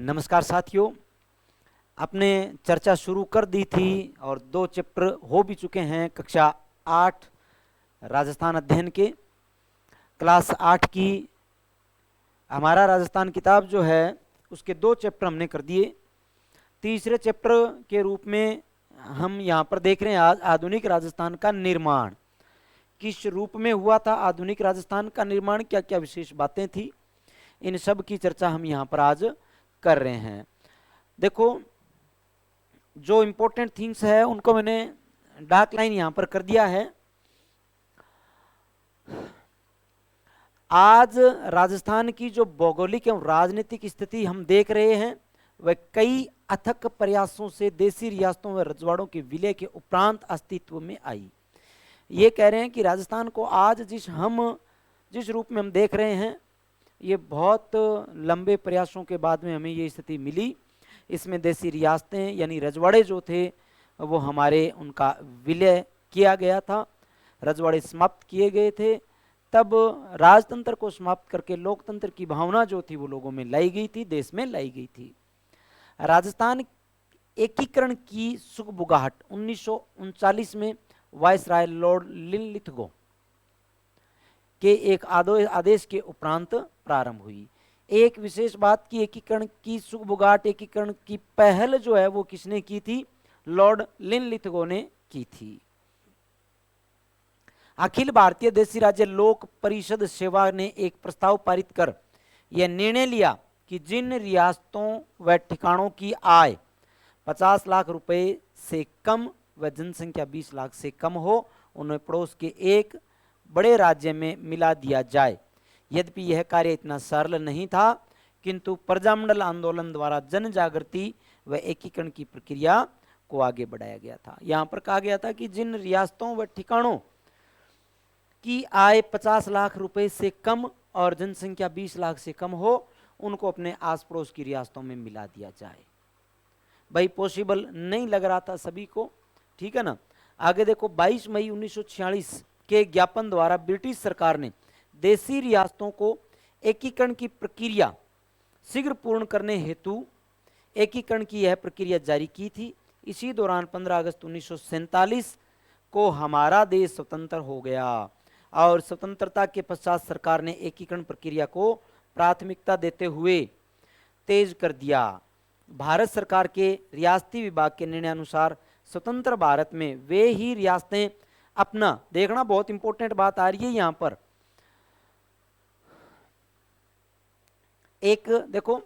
नमस्कार साथियों, अपने चर्चा शुरू कर दी थी और 2 चैप्टर हो भी चुके हैं कक्षा 8 राजस्थान अध्ययन के। क्लास 8 की हमारा राजस्थान किताब जो है उसके 2 चैप्टर हमने कर दिए। तीसरे चैप्टर के रूप में हम यहाँ पर देख रहे हैं आज आधुनिक राजस्थान का निर्माण किस रूप में हुआ था। आधुनिक राजस्थान का निर्माण क्या क्या विशेष बातें थी, इन सब की चर्चा हम यहाँ पर आज कर रहे हैं। देखो, जो इंपॉर्टेंट थिंग्स है उनको मैंने डार्क लाइन यहां पर कर दिया है। आज राजस्थान की जो भौगोलिक एवं राजनीतिक स्थिति हम देख रहे हैं वह कई अथक प्रयासों से देसी रियासतों व रजवाड़ों के विलय के उपरांत अस्तित्व में आई। ये कह रहे हैं कि राजस्थान को आज जिस रूप में हम देख रहे हैं ये बहुत लंबे प्रयासों के बाद में हमें ये स्थिति मिली। इसमें देसी रियासतें यानी रजवाड़े जो थे वो उनका विलय किया गया था, रजवाड़े समाप्त किए गए थे। तब राजतंत्र को समाप्त करके लोकतंत्र की भावना जो थी वो लोगों में लाई गई थी, देश में लाई गई थी। राजस्थान एकीकरण की सुगबुगाहट 1939 में वायसराय लॉर्ड लिनलिथगो के एक आदेश के उपरांत प्रारंभ हुई। एक विशेष बात की एकीकरण की सुगबुगाहट, एकीकरण की पहल जो है वो किसने की थी? लॉर्ड लिनलिथगो ने की थी। अखिल भारतीय देशी राज्य लोक परिषद सेवा ने एक प्रस्ताव पारित कर यह निर्णय लिया कि जिन रियासतों व ठिकानों की आय 50 लाख रुपए से कम व जनसंख्या 20 लाख से कम हो उन्हें पड़ोस के एक बड़े राज्य में मिला दिया जाए। यद्यपि यह कार्य इतना सरल नहीं था, किंतु प्रजामंडल आंदोलन द्वारा जन जागृति व एकीकरण की प्रक्रिया को आगे बढ़ाया गया था। यहां पर कहा गया था कि जिन रियासतों व ठिकानों की आय 50 लाख रुपए से कम और जनसंख्या 20 लाख से कम हो उनको अपने आस पड़ोस की रियासतों में मिला दिया जाए। भाई पॉसिबल नहीं लग रहा था सभी को, ठीक है ना। आगे देखो, 22 मई 1946 के ज्ञापन द्वारा ब्रिटिश सरकार ने देशी रियासतों को एकीकरण की प्रक्रिया शीघ्र पूर्ण करने हेतु एकीकरण की यह प्रक्रिया जारी की थी। इसी दौरान 15 अगस्त 1947 को हमारा देश स्वतंत्र हो गया और स्वतंत्रता के पश्चात सरकार ने एकीकरण प्रक्रिया को प्राथमिकता देते हुए तेज कर दिया। भारत सरकार के रियासती विभाग के निर्णय अनुसार स्वतंत्र भारत में वे ही रियासतें अपना, देखना बहुत इंपॉर्टेंट बात आ रही है यहां पर, एक देखो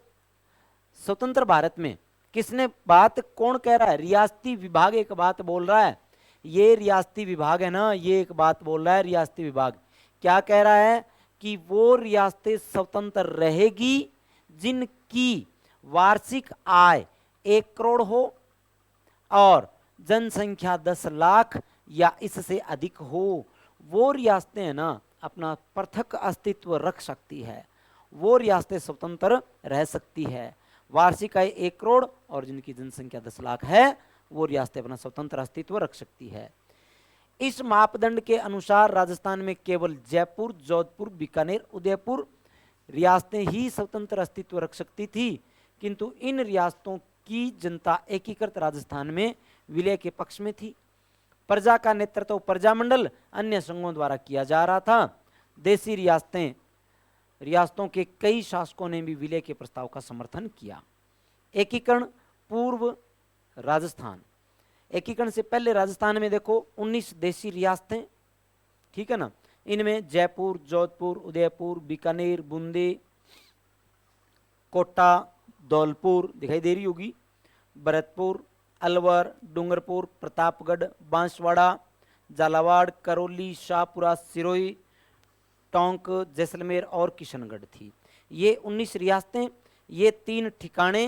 स्वतंत्र भारत में किसने बात, कौन कह रहा है? रियासती विभाग एक बात बोल रहा है। ये रियासती विभाग है ना, ये एक बात बोल रहा है रियासती विभाग। क्या कह रहा है? कि वो रियासतें स्वतंत्र रहेगी जिनकी वार्षिक आय 1 करोड़ हो और जनसंख्या 10 लाख या इससे अधिक हो। वो रियासतें है ना अपना पृथक अस्तित्व रख सकती है, वो रियासतें स्वतंत्र रह सकती है। वार्षिक आय 1 करोड़ और जिनकी जनसंख्या 10 लाख है वो रियासतें अपना स्वतंत्र अस्तित्व रख सकती है। इस मापदंड के अनुसार राजस्थान में केवल जयपुर, जोधपुर, बीकानेर, उदयपुर रियासतें ही स्वतंत्र अस्तित्व रख सकती थी, किंतु इन रियासतों की जनता एकीकृत राजस्थान में विलय के पक्ष में थी। प्रजा का नेतृत्व प्रजामंडल अन्य संघों द्वारा किया जा रहा था। देशी रियासतों के कई शासकों ने भी विलय के प्रस्ताव का समर्थन किया। एकीकरण पूर्व राजस्थान, एकीकरण से पहले राजस्थान में देखो 19 देशी रियासतें, ठीक है ना। इनमें जयपुर, जोधपुर, उदयपुर, बीकानेर, बूंदी, कोटा, धौलपुर दिखाई दे रही होगी, भरतपुर, अलवर, डूंगरपुर, प्रतापगढ़, बांसवाड़ा, झालावाड़, करौली, शाहपुरा, सिरोही, टोंक, जैसलमेर और किशनगढ़ थी। ये 19 रियासतें, ये 3 ठिकाने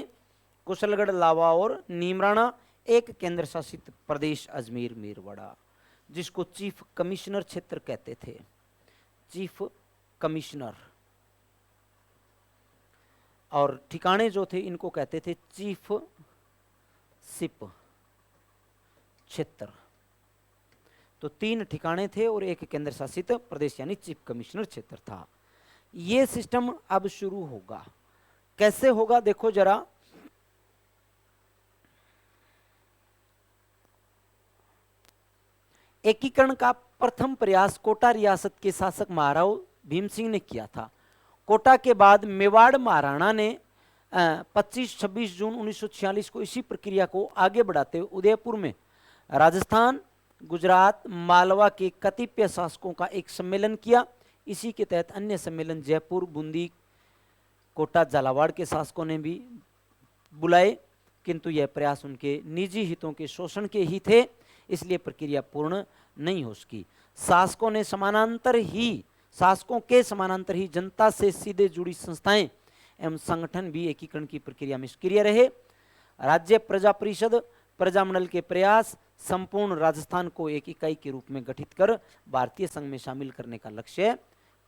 कुशलगढ़, लावा और नीमराना, एक केंद्र शासित प्रदेश अजमेर मेरवाड़ा जिसको चीफ कमिश्नर क्षेत्र कहते थे। चीफ कमिश्नर और ठिकाने जो थे इनको कहते थे चीफ शिप क्षेत्र। तो 3 ठिकाने थे और एक केंद्र शासित प्रदेश यानी चीफ कमिश्नर क्षेत्र था। ये सिस्टम अब शुरू होगा। कैसे होगा देखो जरा, एकीकरण का प्रथम प्रयास कोटा रियासत के शासक महाराव भीम सिंह ने किया था। कोटा के बाद मेवाड़ महाराणा ने 25-26 जून 1946 को इसी प्रक्रिया को आगे बढ़ाते हुए उदयपुर में राजस्थान, गुजरात, मालवा के कतिपय शासकों का एक सम्मेलन किया। इसी के तहत अन्य सम्मेलन जयपुर, बूंदी, कोटा, झालावाड़ के शासकों ने भी बुलाए, किंतु यह प्रयास उनके निजी हितों के शोषण के ही थे, इसलिए प्रक्रिया पूर्ण नहीं हो सकी। शासकों के समानांतर ही जनता से सीधे जुड़ी संस्थाएं एवं संगठन भी एकीकरण की प्रक्रिया में सक्रिय रहे। राज्य प्रजा परिषद, प्रजामंडल के प्रयास संपूर्ण राजस्थान को एक इकाई के रूप में गठित कर भारतीय संघ में शामिल करने का लक्ष्य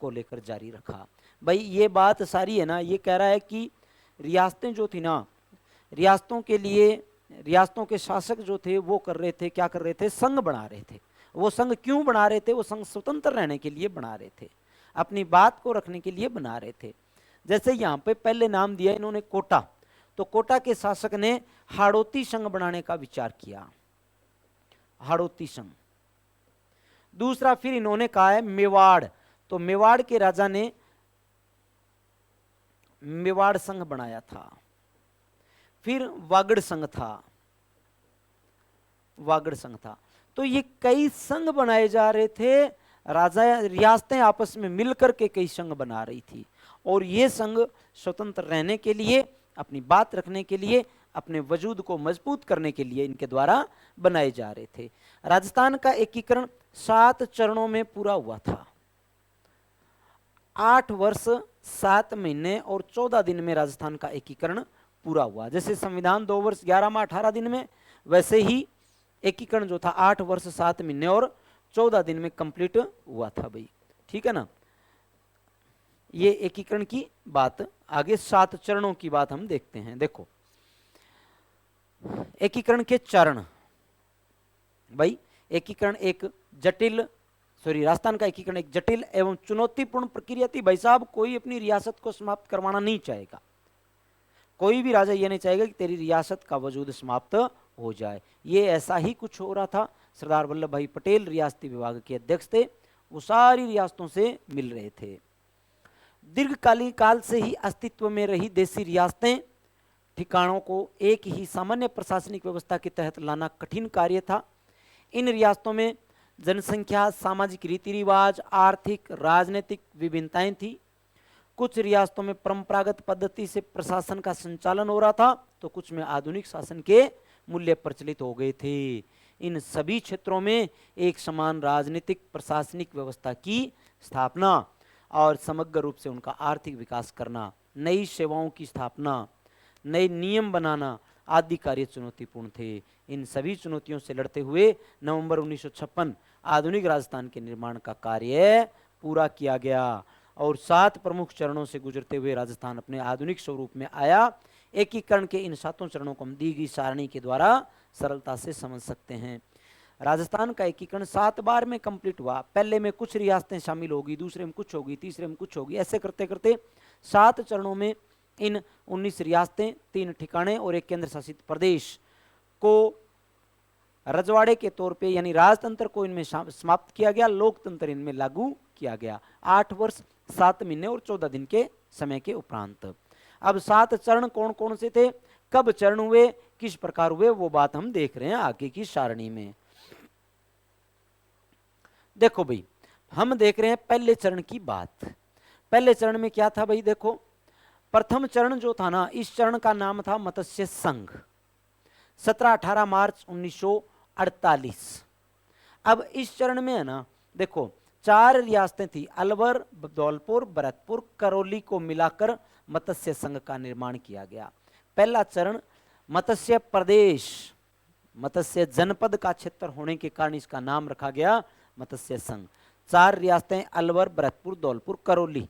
को लेकर जारी रखा। भाई ये बात सारी है ना, ये कह रहा है कि रियासतें जो थी ना, रियासतों के लिए रियासतों के शासक जो थे वो कर रहे थे, क्या कर रहे थे, संघ बना रहे थे। वो संघ क्यों बना रहे थे? वो संघ स्वतंत्र रहने के लिए बना रहे थे, अपनी बात को रखने के लिए बना रहे थे। जैसे यहाँ पे पहले नाम दिया इन्होंने कोटा, तो कोटा के शासक ने हाड़ौती संघ बनाने का विचार किया, हाड़ौती संघ। दूसरा फिर इन्होंने कहा है मेवाड़, तो मेवाड़ के राजा ने मेवाड़ संघ बनाया था। फिर वागड़ संघ था, वागड़ संघ था। तो ये कई संघ बनाए जा रहे थे, राजा रियासतें आपस में मिलकर के कई संघ बना रही थी, और ये संघ स्वतंत्र रहने के लिए, अपनी बात रखने के लिए, अपने वजूद को मजबूत करने के लिए इनके द्वारा बनाए जा रहे थे। राजस्थान का एकीकरण 7 चरणों में पूरा हुआ था। 8 वर्ष 7 महीने और 14 दिन में राजस्थान का एकीकरण पूरा हुआ। जैसे संविधान 2 वर्ष 11 माह 18 दिन में, वैसे ही एकीकरण जो था 8 वर्ष 7 महीने और 14 दिन में कंप्लीट हुआ था भाई, ठीक है ना। ये एकीकरण की बात, आगे 7 चरणों की बात हम देखते हैं। देखो एकीकरण के चरण, भाई एकीकरण एक जटिल राजस्थान का एकीकरण एक जटिल एवं चुनौतीपूर्ण प्रक्रिया थी। भाई साहब, कोई अपनी रियासत को समाप्त करवाना नहीं चाहेगा, कोई भी राजा ये नहीं चाहेगा कि तेरी रियासत का वजूद समाप्त हो जाए। ये ऐसा ही कुछ हो रहा था। सरदार वल्लभ भाई पटेल रियासती विभाग के अध्यक्ष थे, वो सारी रियासतों से मिल रहे थे। दीर्घकालीन काल से ही अस्तित्व में रही देसी रियासतें ठिकानों को एक ही सामान्य प्रशासनिक व्यवस्था के तहत लाना कठिन कार्य था। इन रियासतों में जनसंख्या, सामाजिक रीति रिवाज, आर्थिक, राजनीतिक विभिन्नताएं थी। कुछ रियासतों में परंपरागत पद्धति से प्रशासन का संचालन हो रहा था, तो कुछ में आधुनिक शासन के मूल्य प्रचलित हो गए थे। इन सभी क्षेत्रों में एक समान राजनीतिक प्रशासनिक व्यवस्था की स्थापना और समग्र रूप से उनका आर्थिक विकास करना, नई सेवाओं की स्थापना, नए नियम बनाना आदि कार्य चुनौतीपूर्ण थे। इन सभी चुनौतियों से लड़ते हुए नवंबर 1956 आधुनिक राजस्थान के निर्माण का कार्य पूरा किया गया और 7 प्रमुख चरणों से गुजरते हुए राजस्थान अपने आधुनिक स्वरूप में आया। एकीकरण के इन 7 चरणों को हम दी गई सारणी के द्वारा सरलता से समझ सकते हैं। राजस्थान का एकीकरण 7 बार में कंप्लीट हुआ। पहले में कुछ रियासतें शामिल होगी, दूसरे में कुछ होगी, तीसरे में कुछ होगी, ऐसे करते करते 7 चरणों में इन 19 रियासतें, 3 ठिकाने और एक केंद्र शासित प्रदेश को रजवाड़े के तौर पे यानी राजतंत्र को इनमें समाप्त किया गया, लोकतंत्र इनमें लागू किया गया। 8 वर्ष 7 महीने और 14 दिन के समय के उपरांत। अब 7 चरण कौन कौन से थे, कब चरण हुए, किस प्रकार हुए, वो बात हम देख रहे हैं आगे की सारणी में। देखो भाई, हम देख रहे हैं पहले चरण की बात। पहले चरण में क्या था भाई, देखो प्रथम चरण जो था ना, इस चरण का नाम था मत्स्य संघ, 17-18 मार्च 1948। अब इस चरण में है ना, देखो 4 रियासतें थी, अलवर, धौलपुर, भरतपुर, करौली को मिलाकर मत्स्य संघ का निर्माण किया गया। पहला चरण मत्स्य प्रदेश, मत्स्य जनपद का क्षेत्र होने के कारण इसका नाम रखा गया मत्स्य संघ। 4 रियासतें अलवर, भरतपुर, धौलपुर, करौली,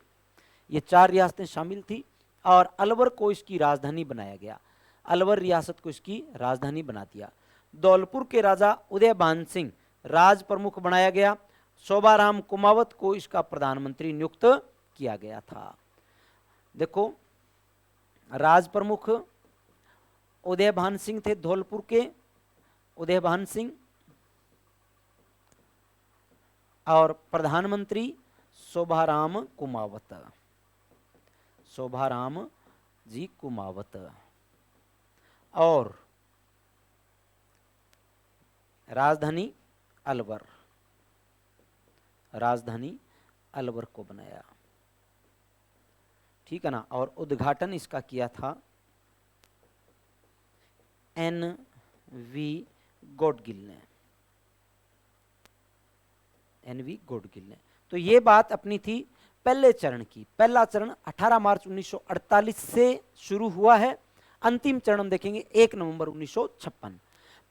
ये 4 रियासतें शामिल थी और अलवर को इसकी राजधानी बनाया गया। अलवर रियासत को इसकी राजधानी बना दिया। धौलपुर के राजा उदयभान सिंह राज प्रमुख बनाया गया। शोभाराम कुमावत को इसका प्रधानमंत्री नियुक्त किया गया था। देखो राज प्रमुख उदयभान सिंह थे धौलपुर के, उदयभान सिंह और प्रधानमंत्री शोभाराम कुमावत, शोभाराम जी कुमावत। और राजधानी अलवर, राजधानी अलवर को बनाया, ठीक है ना। और उद्घाटन इसका किया था NV गॉडगिल ने, NV गॉडगिल ने। तो ये बात अपनी थी पहले चरण की। पहला चरण 18 मार्च 1948 से शुरू हुआ है, अंतिम चरण हम देखेंगे 1 नवंबर 1956।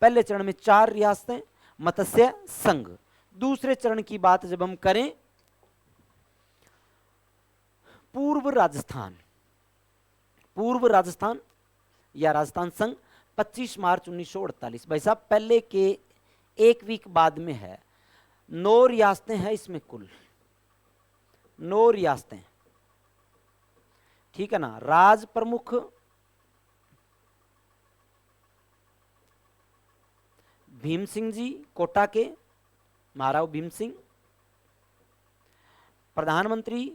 पहले चरण में 4 रियासतें, मत्स्य संघ। दूसरे चरण की बात जब हम करें, पूर्व राजस्थान, पूर्व राजस्थान या राजस्थान संघ 25 मार्च 1948। भाई साहब पहले के एक वीक बाद में है। 9 रियासतें हैं इसमें, कुल 9 रियासतें, ठीक है ना। राज प्रमुख भीम सिंह जी कोटा के, महाराव भीम सिंह। प्रधानमंत्री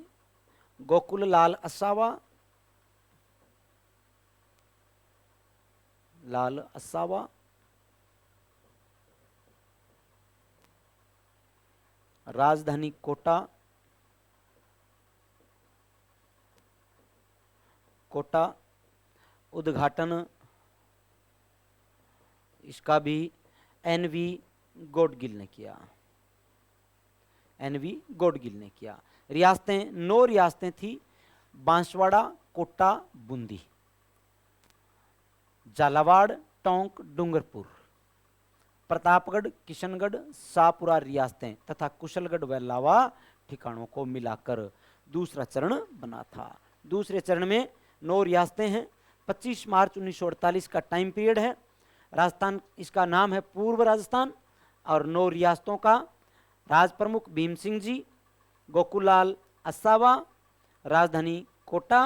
गोकुल लाल असावा, लाल असावा। राजधानी कोटा, कोटा। उद्घाटन इसका भी NV गॉडगिल ने किया, NV गॉडगिल ने किया। रियासतें 9 रियासतें थी, बांसवाड़ा, कोटा, बूंदी, झालावाड़, टोंक, डूंगरपुर, प्रतापगढ़, किशनगढ़, शाहपुरा रियासतें तथा कुशलगढ़ व लावा ठिकानों को मिलाकर दूसरा चरण बना था। दूसरे चरण में 9 रियासतें हैं, 25 मार्च 1948 का टाइम पीरियड है। राजस्थान इसका नाम है पूर्व राजस्थान, और 9 रियासतों का राज प्रमुख भीम सिंह जी, गोकुलाल असावा, राजधानी कोटा,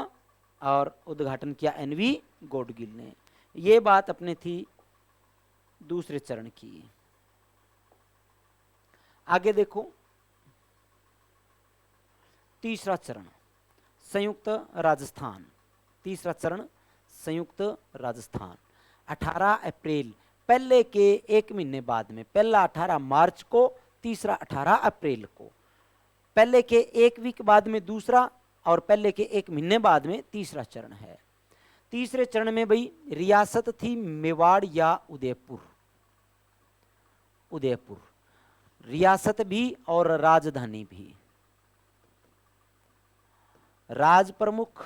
और उद्घाटन किया NV गॉडगिल ने। ये बात अपने थी दूसरे चरण की। आगे देखो तीसरा चरण, संयुक्त राजस्थान। तीसरा चरण संयुक्त राजस्थान 18 अप्रैल, पहले के एक महीने बाद में। पहला 18 मार्च को, तीसरा 18 अप्रैल को। पहले के एक वीक बाद में दूसरा, और पहले के एक महीने बाद में तीसरा चरण है। तीसरे चरण में भाई रियासत थी मेवाड़ या उदयपुर, उदयपुर रियासत भी और राजधानी भी। राज प्रमुख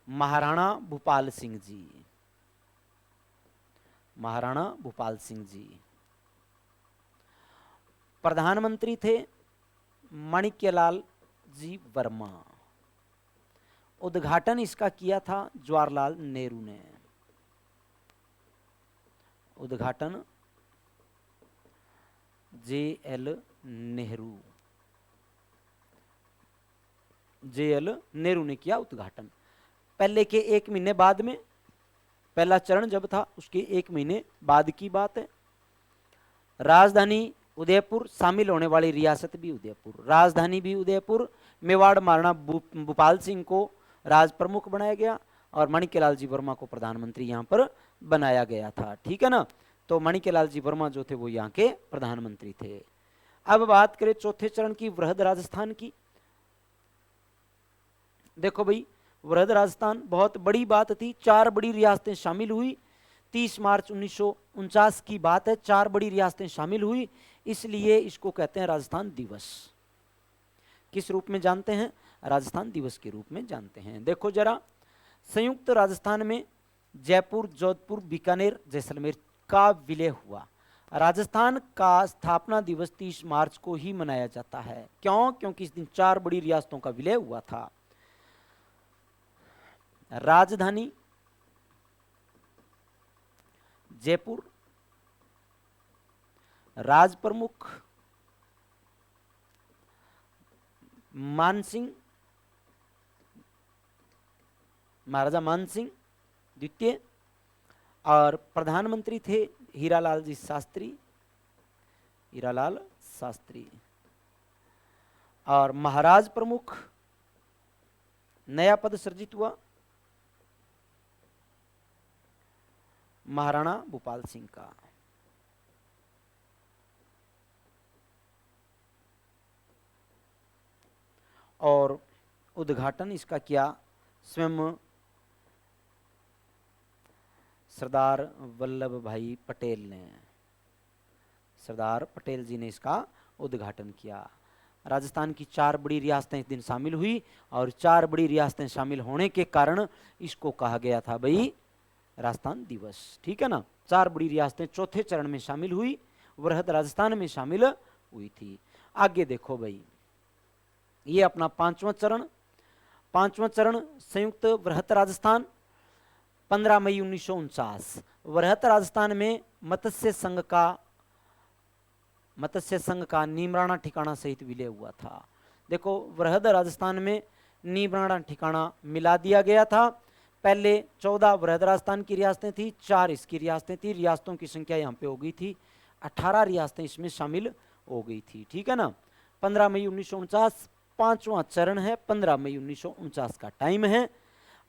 महाराणा भूपाल सिंह जी, महाराणा भूपाल सिंह जी। प्रधानमंत्री थे माणिक्यलाल जी वर्मा। उद्घाटन इसका किया था जवाहरलाल नेहरू ने, उद्घाटन JL नेहरू, JL नेहरू ने किया उद्घाटन। पहले के एक महीने बाद में, पहला चरण जब था उसके एक महीने बाद की बात है। राजधानी उदयपुर, शामिल होने वाली रियासत भी उदयपुर, राजधानी भी उदयपुर। मेवाड़ महाराणा भूपाल सिंह को राज प्रमुख बनाया गया, और माणिक्यलाल जी वर्मा को प्रधानमंत्री यहाँ पर बनाया गया था, ठीक है ना। तो माणिक्यलाल जी वर्मा जो थे वो यहाँ के प्रधानमंत्री थे। अब बात करें चौथे चरण की, वृहद राजस्थान की। देखो भाई वृहद राजस्थान बहुत बड़ी बात थी, 4 बड़ी रियासतें शामिल हुई। 30 मार्च 1949 की बात है, 4 बड़ी रियासतें शामिल हुई, इसलिए इसको कहते हैं राजस्थान दिवस। किस रूप में जानते हैं? राजस्थान दिवस के रूप में जानते हैं। देखो जरा, संयुक्त राजस्थान में जयपुर, जोधपुर, बीकानेर, जैसलमेर का विलय हुआ। राजस्थान का स्थापना दिवस 30 मार्च को ही मनाया जाता है। क्यों? क्योंकि इस दिन 4 बड़ी रियासतों का विलय हुआ था। राजधानी जयपुर, राज प्रमुख मानसिंह, महाराजा मानसिंह द्वितीय, और प्रधानमंत्री थे हीरालाल जी शास्त्री, हीरालाल शास्त्री। और महाराज प्रमुख नया पद सृजित हुआ महाराणा भूपाल सिंह का। और उद्घाटन इसका किया स्वयं सरदार वल्लभ भाई पटेल ने। सरदार पटेल जी ने इसका उद्घाटन किया। राजस्थान की 4 बड़ी रियासतें इस दिन शामिल हुई और 4 बड़ी रियासतें शामिल होने के कारण इसको कहा गया था भाई राजस्थान दिवस। ठीक है ना। 4 बड़ी रियासतें चौथे चरण में शामिल हुई, वृहद राजस्थान में शामिल हुई थी। आगे देखो भाई, ये अपना 5वां चरण। 5वां चरण संयुक्त वृहद राजस्थान 15 मई 1949। वृहद राजस्थान में मत्स्य संघ का नीमराणा ठिकाना सहित विलय हुआ था। देखो वृहद राजस्थान में नीमराणा ठिकाना मिला दिया गया था। पहले 14 वृहद राजस्थान की रियासतें थी, 4 इसकी रियासतें थी। रियासतों की संख्या यहाँ पे हो गई थी 18 रियासतें इसमें शामिल हो गई थी। ठीक है ना। 15 मई 1949 5वां चरण है, 15 मई 1949 का टाइम है।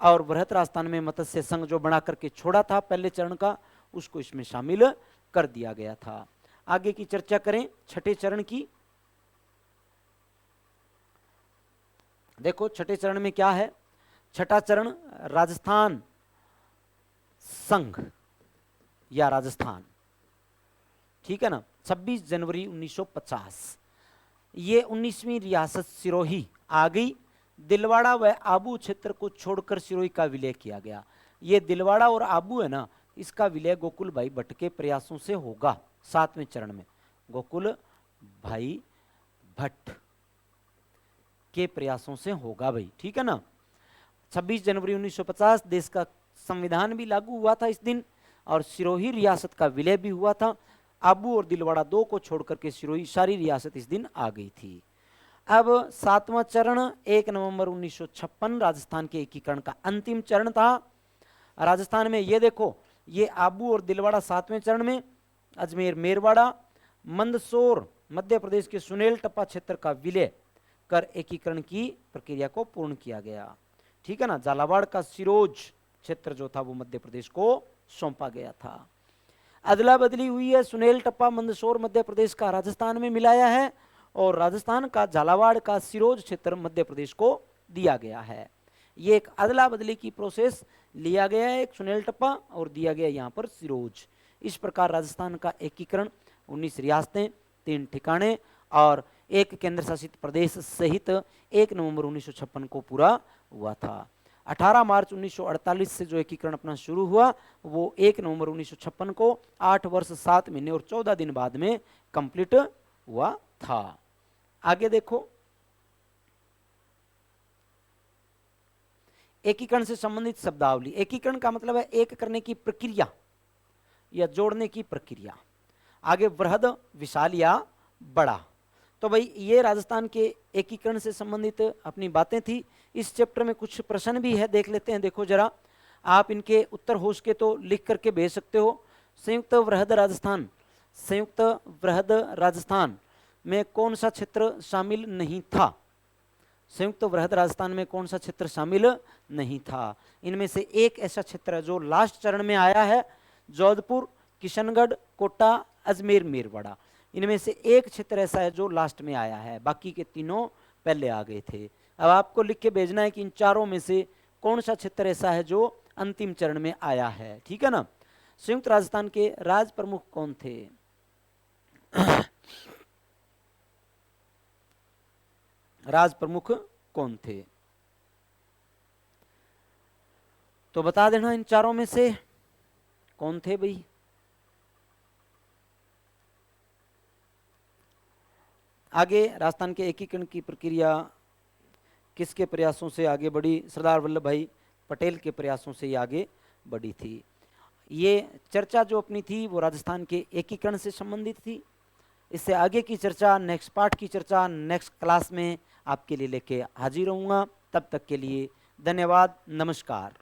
और वृहद राजस्थान में मत्स्य संघ जो बना करके छोड़ा था पहले चरण का, उसको इसमें शामिल कर दिया गया था। आगे की चर्चा करें छठे चरण की। देखो छठे चरण में क्या है। छठा चरण राजस्थान संघ या राजस्थान। ठीक है ना। 26 जनवरी 1950 ये 19वीं रियासत सिरोही आ गई। दिलवाड़ा व आबू क्षेत्र को छोड़कर सिरोही का विलय किया गया। ये दिलवाड़ा और आबू है ना, इसका विलय गोकुल भाई भट्ट के प्रयासों से होगा 7वें चरण में। गोकुल भाई भट्ट के प्रयासों से होगा भाई। ठीक है ना। 26 जनवरी 1950 देश का संविधान भी लागू हुआ था इस दिन और सिरोही रियासत का विलय भी हुआ था। आबू और दिलवाड़ा 2 को छोड़कर के सिरोही सारी रियासत इस दिन आ गई थी। अब 7वां चरण 1 नवंबर 1956 राजस्थान के एकीकरण का अंतिम चरण था। राजस्थान में ये देखो, ये आबू और दिलवाड़ा 7वें चरण में, अजमेर मेरवाड़ा मंदसौर मध्य प्रदेश के सुनेल टप्पा क्षेत्र का विलय कर एकीकरण की प्रक्रिया को पूर्ण किया गया। ठीक है ना। झालावाड़ का सिरोज क्षेत्र जो था वो मध्य प्रदेश को सौंपा गया था। अदला बदली हुई है। सुनेल टप्पा मंदसौर मध्य प्रदेश का राजस्थान में मिलाया है और राजस्थान का झालावाड़ का सिरोज क्षेत्र मध्य प्रदेश को दिया गया है। ये एक अदला बदली की प्रोसेस लिया गया है, एक सुनेल टप्पा और दिया गया यहाँ पर सिरोज। इस प्रकार राजस्थान का एकीकरण 19 रियासतें 3 ठिकाने और 1 केंद्र शासित प्रदेश सहित 1 नवंबर 1956 को पूरा हुआ था। 18 मार्च 1948 से जो एकीकरण अपना शुरू हुआ वो 1 नवंबर 1956 को 8 वर्ष 7 महीने और 14 दिन बाद में कंप्लीट हुआ था। आगे देखो, एकीकरण से संबंधित शब्दावली। एकीकरण का मतलब है एक करने की प्रक्रिया या जोड़ने की प्रक्रिया। आगे वृहद, विशाल या बड़ा। तो भाई ये राजस्थान के एकीकरण से संबंधित अपनी बातें थी। इस चैप्टर में कुछ प्रश्न भी है, देख लेते हैं। देखो जरा, आप इनके उत्तर हो सके तो लिख करके भेज सकते हो। संयुक्त वृहद राजस्थान में कौन सा क्षेत्र शामिल नहीं था? संयुक्त वृहद राजस्थान में कौन सा क्षेत्र शामिल नहीं था? इनमें से एक ऐसा क्षेत्र है जो लास्ट चरण में आया है, जोधपुर, किशनगढ़, कोटा, अजमेर, मेरवाड़ा। इनमें से एक क्षेत्र ऐसा है जो लास्ट में आया है, बाकी के तीनों पहले आ गए थे। अब आपको लिख के भेजना है कि इन चारों में से कौन सा क्षेत्र ऐसा है जो अंतिम चरण में आया है। ठीक है ना। संयुक्त राजस्थान के राज प्रमुख कौन थे? राज प्रमुख कौन थे तो बता देना, इन चारों में से कौन थे भाई? आगे राजस्थान के एकीकरण की प्रक्रिया किसके प्रयासों से आगे बढ़ी? सरदार वल्लभ भाई पटेल के प्रयासों से ये आगे बढ़ी थी। ये चर्चा जो अपनी थी वो राजस्थान के एकीकरण से संबंधित थी। इससे आगे की चर्चा, नेक्स्ट पार्ट की चर्चा नेक्स्ट क्लास में आपके लिए लेके हाजिर रहूँगा। तब तक के लिए धन्यवाद, नमस्कार।